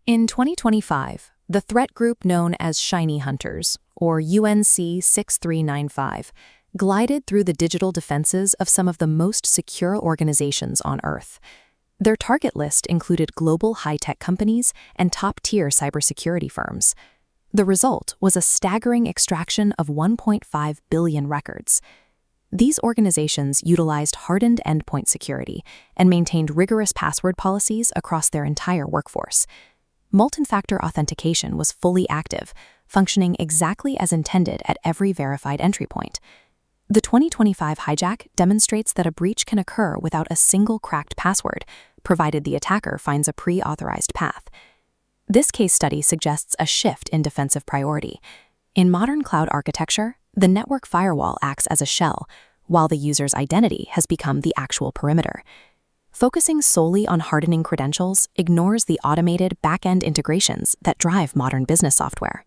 In 2025, the threat group known as Shiny Hunters, or UNC 6395, glided through the digital defenses of some of the most secure organizations on Earth. Their target list included global high-tech companies and top-tier cybersecurity firms. The result was a staggering extraction of 1.5 billion records. These organizations utilized hardened endpoint security and maintained rigorous password policies across their entire workforce. Multi-factor authentication was fully active, functioning exactly as intended at every verified entry point. The 2025 hijack demonstrates that a breach can occur without a single cracked password, provided the attacker finds a pre-authorized path. This case study suggests a shift in defensive priority. In modern cloud architecture, the network firewall acts as a shell, while the user's identity has become the actual perimeter. Focusing solely on hardening credentials ignores the automated back-end integrations that drive modern business software.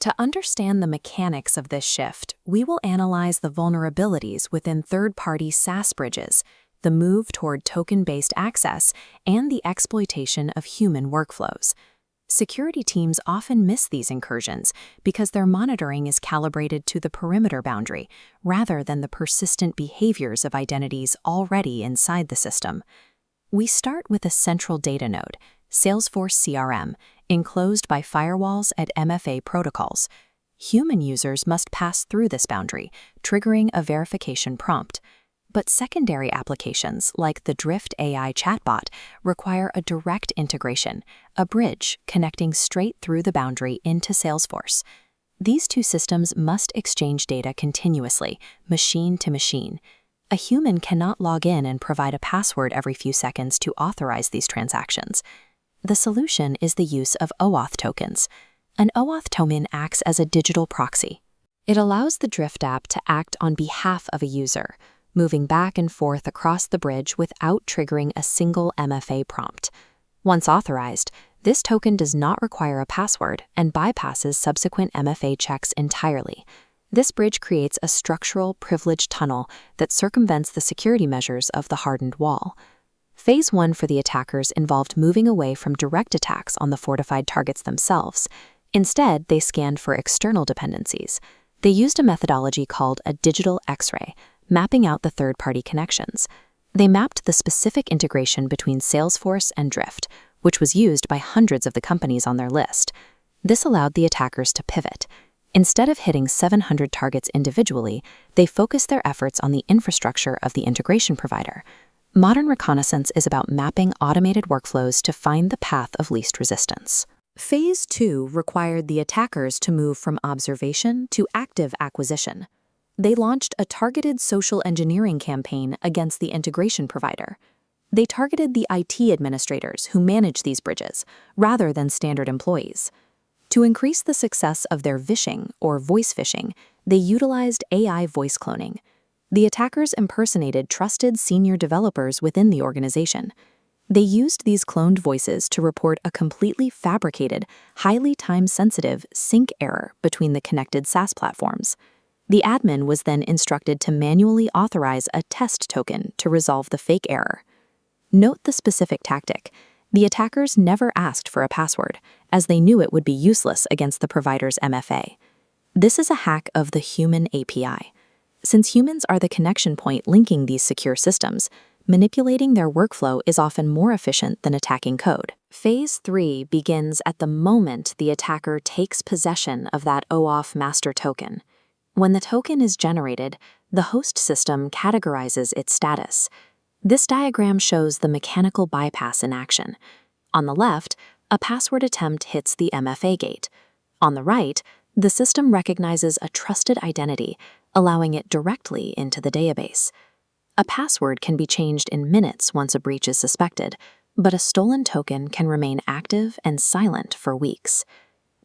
To understand the mechanics of this shift, we will analyze the vulnerabilities within third-party SaaS bridges, the move toward token-based access, and the exploitation of human workflows. Security teams often miss these incursions because their monitoring is calibrated to the perimeter boundary rather than the persistent behaviors of identities already inside the system. We start with a central data node, Salesforce CRM, enclosed by firewalls at MFA protocols. Human users must pass through this boundary, triggering a verification prompt. But secondary applications, like the Drift AI chatbot, require a direct integration, a bridge connecting straight through the boundary into Salesforce. These two systems must exchange data continuously, machine to machine. A human cannot log in and provide a password every few seconds to authorize these transactions. The solution is the use of OAuth tokens. An OAuth token acts as a digital proxy. It allows the Drift app to act on behalf of a user, moving back and forth across the bridge without triggering a single MFA prompt. Once authorized, this token does not require a password and bypasses subsequent MFA checks entirely. This bridge creates a structural privilege tunnel that circumvents the security measures of the hardened wall. Phase 1 for the attackers involved moving away from direct attacks on the fortified targets themselves. Instead, they scanned for external dependencies. They used a methodology called a digital X-ray, mapping out the third-party connections. They mapped the specific integration between Salesforce and Drift, which was used by hundreds of the companies on their list. This allowed the attackers to pivot. Instead of hitting 700 targets individually, they focused their efforts on the infrastructure of the integration provider. Modern reconnaissance is about mapping automated workflows to find the path of least resistance. Phase 2 required the attackers to move from observation to active acquisition. They launched a targeted social engineering campaign against the integration provider. They targeted the IT administrators who manage these bridges, rather than standard employees. To increase the success of their vishing, or voice phishing, they utilized AI voice cloning. The attackers impersonated trusted senior developers within the organization. They used these cloned voices to report a completely fabricated, highly time-sensitive sync error between the connected SaaS platforms. The admin was then instructed to manually authorize a test token to resolve the fake error. Note the specific tactic. The attackers never asked for a password, as they knew it would be useless against the provider's MFA. This is a hack of the human API. Since humans are the connection point linking these secure systems, manipulating their workflow is often more efficient than attacking code. Phase 3 begins at the moment the attacker takes possession of that OAuth master token. When the token is generated, the host system categorizes its status. This diagram shows the mechanical bypass in action. On the left, a password attempt hits the MFA gate. On the right, the system recognizes a trusted identity, allowing it directly into the database. A password can be changed in minutes once a breach is suspected, but a stolen token can remain active and silent for weeks.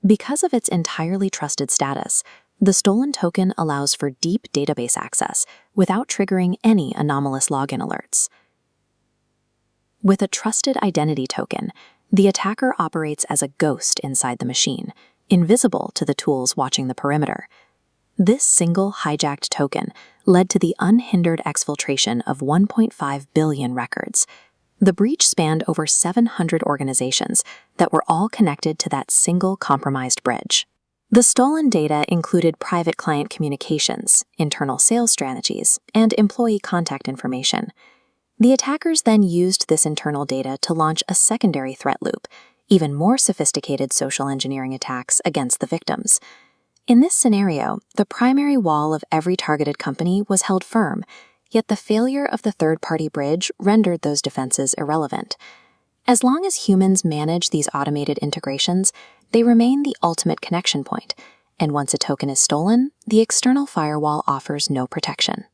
Because of its entirely trusted status, the stolen token allows for deep database access without triggering any anomalous login alerts. With a trusted identity token, the attacker operates as a ghost inside the machine, invisible to the tools watching the perimeter. This single hijacked token led to the unhindered exfiltration of 1.5 billion records. The breach spanned over 700 organizations that were all connected to that single compromised bridge. The stolen data included private client communications, internal sales strategies, and employee contact information. The attackers then used this internal data to launch a secondary threat loop, even more sophisticated social engineering attacks against the victims. In this scenario, the primary wall of every targeted company was held firm, yet the failure of the third-party bridge rendered those defenses irrelevant. As long as humans manage these automated integrations, they remain the ultimate connection point, and once a token is stolen, the external firewall offers no protection.